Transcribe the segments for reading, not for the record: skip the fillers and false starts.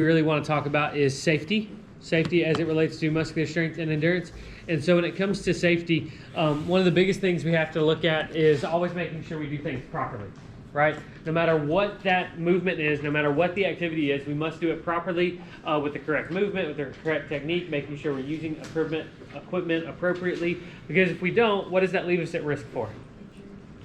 we really want to talk about is safety as it relates to muscular strength and endurance. And so when it comes to safety, one of the biggest things we have to look at is always making sure we do things properly, right? No matter what that movement is, no matter what the activity is, we must do it properly with the correct movement, with the correct technique, making sure we're using equipment appropriately, because if we don't, what does that leave us at risk for?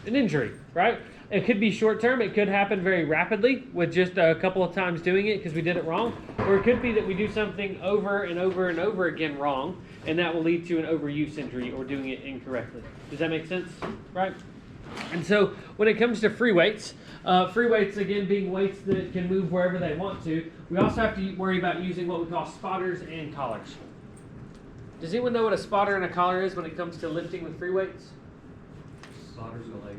An injury, right? It could be short term. It could happen very rapidly with just a couple of times doing it because we did it wrong. Or it could be that we do something over and over and over again wrong, and that will lead to an overuse injury or doing it incorrectly. Does that make sense? Right? And so when it comes to free weights, again being weights that can move wherever they want to, we also have to worry about using what we call spotters and collars. Does anyone know what a spotter and a collar is when it comes to lifting with free weights? Spotters are like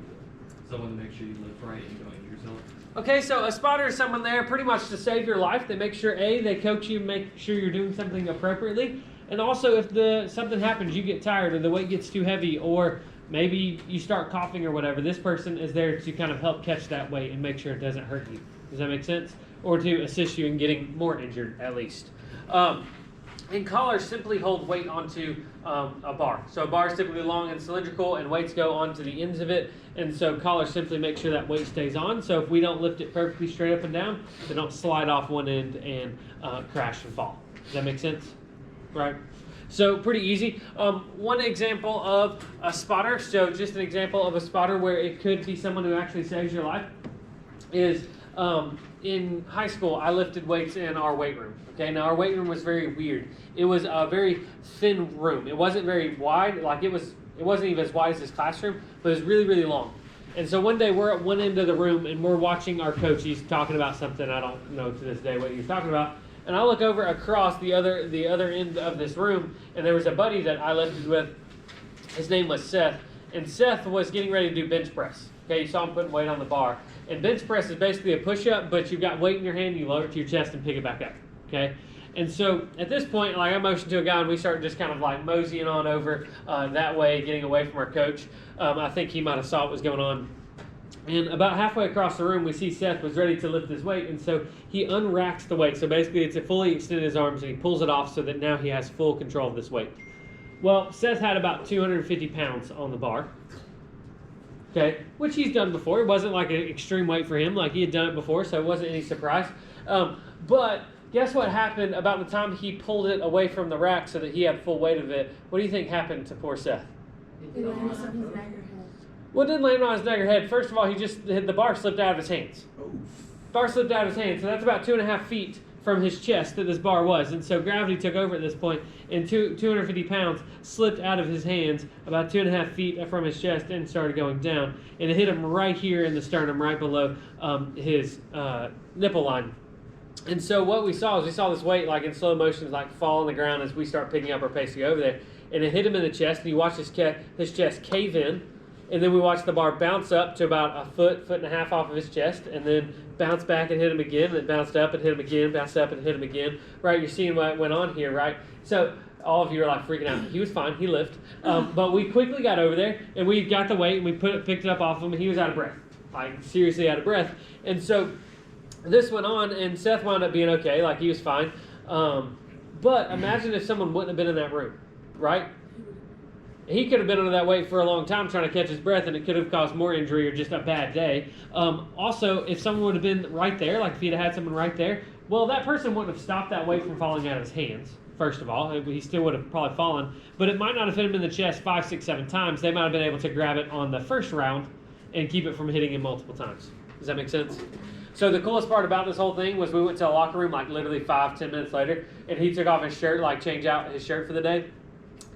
someone to make sure you lift right and you don't injure yourself. Okay, so a spotter is someone there pretty much to save your life. They make sure, they coach you, make sure you're doing something appropriately. And also if something happens, you get tired or the weight gets too heavy or maybe you start coughing or whatever, this person is there to kind of help catch that weight and make sure it doesn't hurt you. Does that make sense? Or to assist you in getting more injured at least. And collars simply hold weight onto a bar. So a bar is typically long and cylindrical and weights go onto the ends of it. And so collars simply make sure that weight stays on. So if we don't lift it perfectly straight up and down, they don't slide off one end and crash and fall. Does that make sense? Right? So pretty easy. One example of a spotter, so just an example of a spotter where it could be someone who actually saves your life is in high school, I lifted weights in our weight room. Okay, now our weight room was very weird. It was a very thin room. It wasn't very wide, like it wasn't even as wide as this classroom, but it was really, really long. And so one day we're at one end of the room and we're watching our coach. He's talking about something, I don't know to this day what he was talking about. And I look over across the other end of this room, and there was a buddy that I lifted with. His name was Seth, and Seth was getting ready to do bench press. Okay, you saw him putting weight on the bar. And bench press is basically a push-up, but you've got weight in your hand, you lower it to your chest and pick it back up. Okay, and so at this point, like I motioned to a guy, and we started just kind of like moseying on over that way, getting away from our coach. I think he might have saw what was going on. And about halfway across the room, we see Seth was ready to lift his weight, and so he unracks the weight. So basically, it's a fully extended his arms, and he pulls it off so that now he has full control of this weight. Well, Seth had about 250 pounds on the bar. Okay, which he's done before. It wasn't like an extreme weight for him, like he had done it before, so it wasn't any surprise. But guess what happened about the time he pulled it away from the rack so that he had full weight of it? What do you think happened to poor Seth? It landed on his neck or head. Well, it didn't land on his neck or head. First of all, the bar slipped out of his hands. Bar slipped out of his hands, so that's about 2.5 feet from his chest that this bar was. And so gravity took over at this point, and 250 pounds slipped out of his hands about 2.5 feet from his chest and started going down. And it hit him right here in the sternum, right below his nipple line. And so what we saw is this weight like in slow motion like fall on the ground as we start picking up our pace to go over there. And it hit him in the chest, and you watch his chest cave in. And then we watched the bar bounce up to about a foot and a half off of his chest, and then bounce back and hit him again, and then bounced up and hit him again, bounced up and hit him again. Right, you're seeing what went on here, right? So all of you are like freaking out. He was fine, he lived. But we quickly got over there, and we got the weight, and we picked it up off him, and he was out of breath. Like, seriously out of breath. And so this went on, and Seth wound up being okay, like he was fine. But imagine if someone wouldn't have been in that room, right? He could have been under that weight for a long time trying to catch his breath, and it could have caused more injury or just a bad day. Also, if someone would have been right there, like if he'd had someone right there, well, that person wouldn't have stopped that weight from falling out of his hands, first of all. He still would have probably fallen, but it might not have hit him in the chest 5, 6, 7 times. They might have been able to grab it on the first round and keep it from hitting him multiple times. Does that make sense? So the coolest part about this whole thing was we went to a locker room like literally 5, 10 minutes later, and he took off his shirt, like change out his shirt for the day.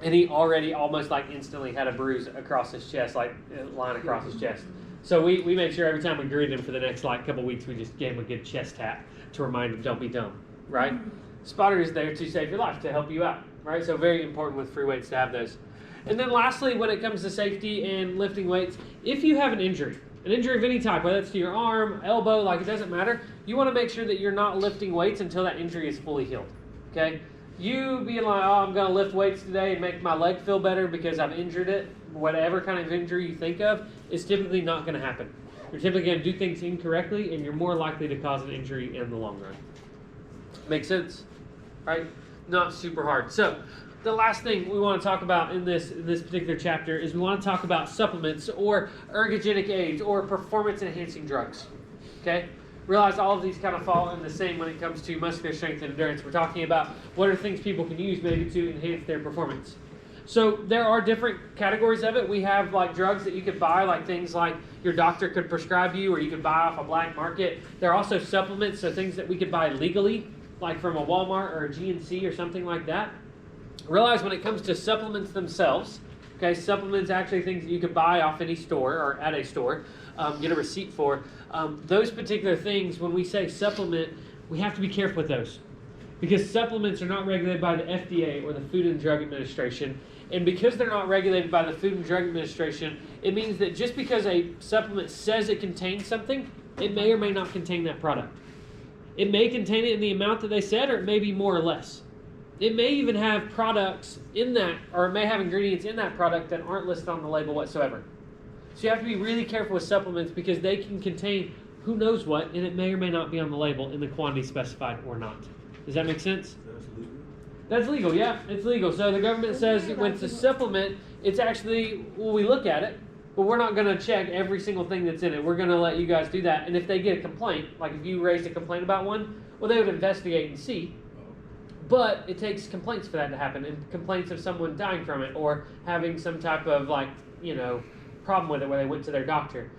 And he already almost like instantly had a bruise across his chest, like a line across his chest. So we made sure every time we greeted him for the next like couple weeks, we just gave him a good chest tap to remind him, don't be dumb, right? Spotter is there to save your life, to help you out, right? So very important with free weights to have those. And then lastly, when it comes to safety and lifting weights, if you have an injury of any type, whether it's to your arm, elbow, like it doesn't matter, you want to make sure that you're not lifting weights until that injury is fully healed, okay? You being like, oh, I'm going to lift weights today and make my leg feel better because I've injured it, whatever kind of injury you think of, is typically not going to happen. You're typically going to do things incorrectly, and you're more likely to cause an injury in the long run. Make sense? Right? Not super hard. So the last thing we want to talk about in this particular chapter is we want to talk about supplements or ergogenic aids or performance enhancing drugs. Okay? Realize all of these kind of fall in the same when it comes to muscular strength and endurance. We're talking about what are things people can use maybe to enhance their performance. So there are different categories of it. We have like drugs that you could buy, like things like your doctor could prescribe you or you could buy off a black market. There are also supplements, so things that we could buy legally, like from a Walmart or a GNC or something like that. Realize when it comes to supplements themselves, okay, supplements actually things that you could buy off any store or at a store, get a receipt for. Those particular things, when we say supplement, we have to be careful with those because supplements are not regulated by the FDA or the Food and Drug Administration. And because they're not regulated by the Food and Drug Administration, it means that just because a supplement says it contains something, it may or may not contain that product. It may contain it in the amount that they said, or it may be more or less. It may even have products in that, or it may have ingredients in that product that aren't listed on the label whatsoever. So you have to be really careful with supplements because they can contain who knows what, and it may or may not be on the label in the quantity specified or not. Does that make sense? That's legal, yeah, it's legal. So the government says when it's a supplement, it's actually, well, we look at it, but we're not going to check every single thing that's in it. We're going to let you guys do that. And if they get a complaint, like if you raised a complaint about one, well, they would investigate and see. But it takes complaints for that to happen, and complaints of someone dying from it or having some type of problem with it where they went to their doctor.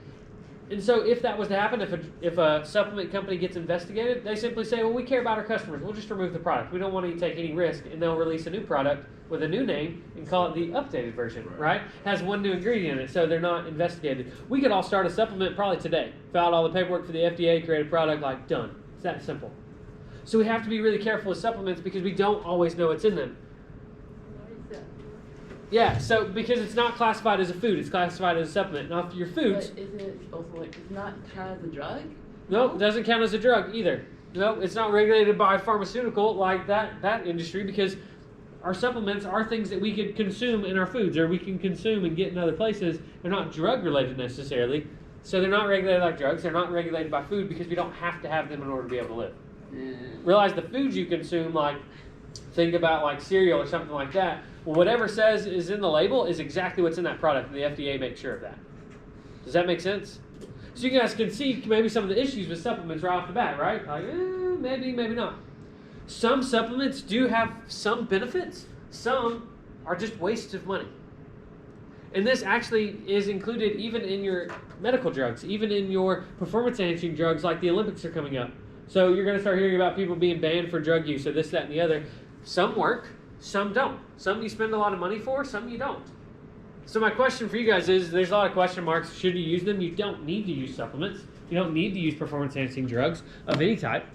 And so if that was to happen, if a supplement company gets investigated, they simply say, well, we care about our customers. We'll just remove the product. We don't want to take any risk. And they'll release a new product with a new name and call it the updated version, right? Has one new ingredient in it, so they're not investigated. We could all start a supplement probably today. Fill out all the paperwork for the FDA, create a product, like done. It's that simple. So we have to be really careful with supplements because we don't always know what's in them. Yeah, so because it's not classified as a food, it's classified as a supplement. Now, for your foods... But is it also like, it's not count as a drug? No, it doesn't count as a drug either. No, it's not regulated by pharmaceutical like that industry because our supplements are things that we could consume in our foods or we can consume and get in other places. They're not drug related necessarily. So they're not regulated like drugs. They're not regulated by food because we don't have to have them in order to be able to live. Realize the foods you consume, like think about like cereal or something like that. Well, whatever says is in the label is exactly what's in that product, and the FDA makes sure of that. Does that make sense? So you guys can see maybe some of the issues with supplements right off the bat, right? Like, maybe, maybe not. Some supplements do have some benefits. Some are just wastes of money. And this actually is included even in your medical drugs, even in your performance-enhancing drugs like the Olympics are coming up. So you're going to start hearing about people being banned for drug use or this, that, and the other. Some work, some don't. Some you spend a lot of money for, some you don't. So my question for you guys is, there's a lot of question marks. Should you use them? You don't need to use supplements. You don't need to use performance-enhancing drugs of any type.